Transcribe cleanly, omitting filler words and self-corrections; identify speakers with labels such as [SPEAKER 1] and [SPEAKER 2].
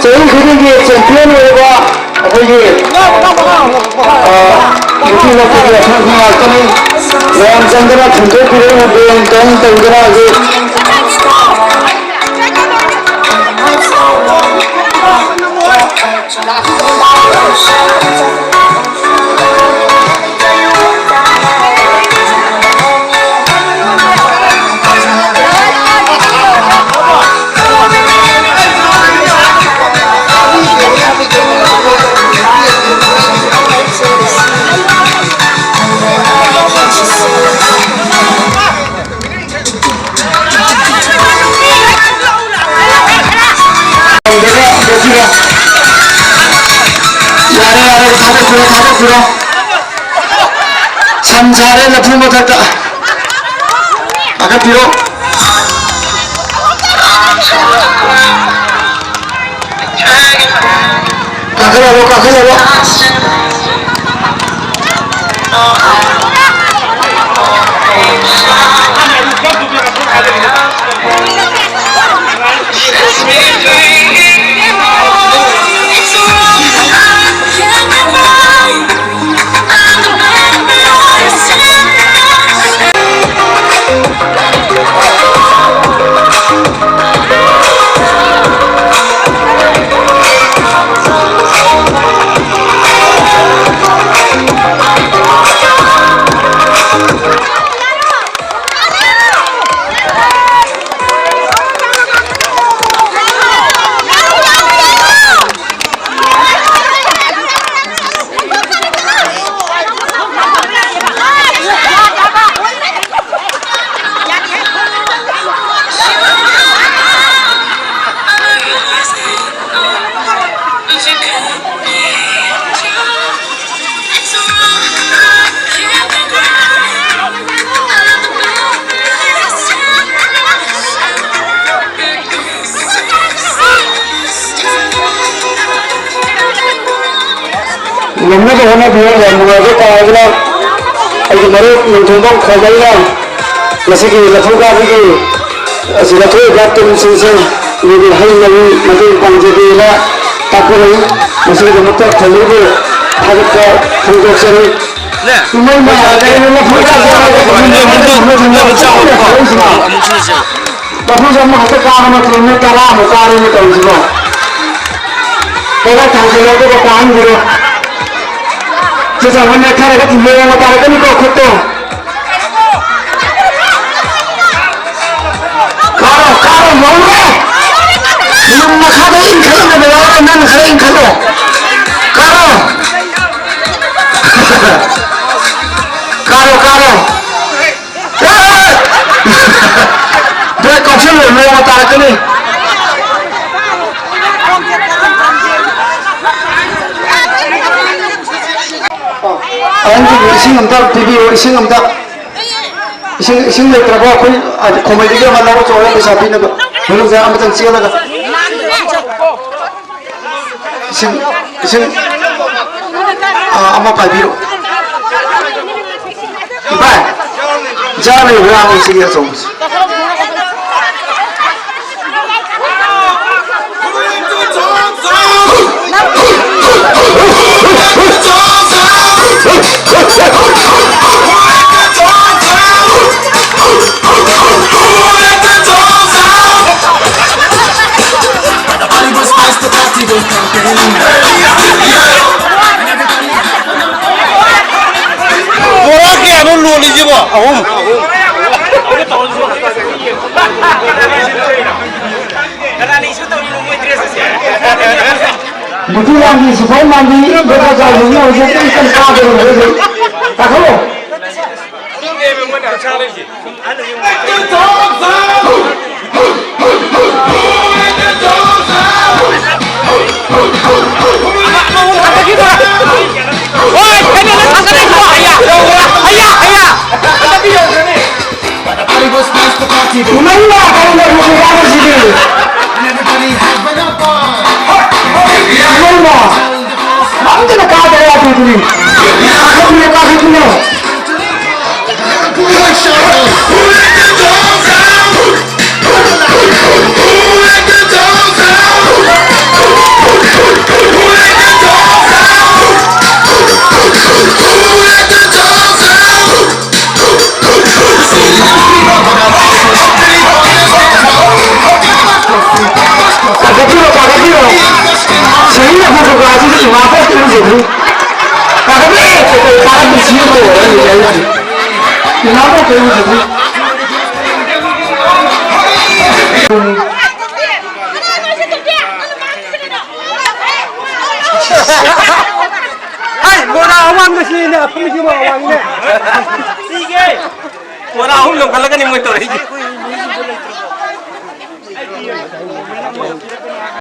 [SPEAKER 1] 저희 그리기 챔피언과 저희 유튜브에 참석할 거는 영상들아 전체들을 운동 등등하게 참 잘해 나쁜 못했다 아까 뒤로 깎으라고 number होना भी है मुझे कागला अभी मेरे इंटरनेट खोलना जैसे कि लफूका भी कि लफूक बात तो मुझसे ये भी है नहीं मतलब पंजाबी ना ताकि जैसे कि मतलब खोलने के हर का फुल से तुम्हें मैं लफूका लफूक जब मैं हाथ काम में तुम्हें करा मुकाबले में कर दूँगा तेरा चांस है तो काम करो 세상은 타라가 분명한 거 따라가니까 그것도 가로 뭐래 이놈마 가도 인카도 내가 나는 가도 인카도 가로 내 껍질을 왜 따라가니 싱엄다 TV 싱엄다 싱 레트라고 거의 코미디가 만나고 저랑 그 잡히는 거 물론 제가 한번 찍어다가 싱 아마 발비로 이봐 자네 왜 하고 찍어 좀 Betul lagi, supaya mandi berkata dunia usia itu kan kader, tak tahu. Gimana kalau nggak mau ke sini? 남자가 가져야 되더니 그럼 가겠군요. 되지. 가게 가게 지우고 이제 나도 배우고 되지.
[SPEAKER 2] ai ngồi nào ông ăn cái gì nè không chịu bảo ông nè
[SPEAKER 3] Sige. Wala akong lang talaga ni mo ito.